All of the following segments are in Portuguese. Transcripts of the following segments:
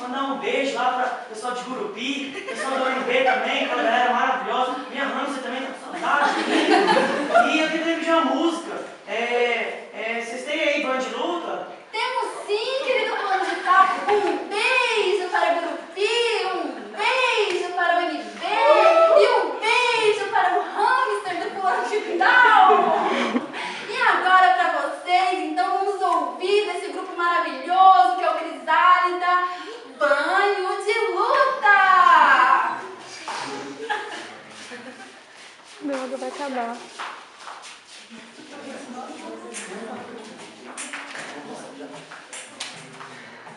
mandar um beijo lá para o pessoal de Gurupi, pessoal do ONB também, aquela galera maravilhosa. Minha Hamza também tá com saudade. E eu queria pedir uma música. Vocês têm aí banda de luta? Temos sim, querido plano de tal. Um beijo para Gurupi, um beijo para o ONB e um beijo para o hamster do plano de tal. E agora para vocês, então vamos ouvir desse grupo maravilhoso que é o Crisálida, Banho de Luta! Meu água vai acabar.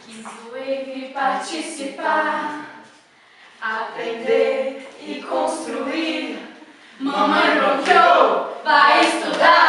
Quis vir participar, aprender e construir. Mamãe bloqueou, vai estudar.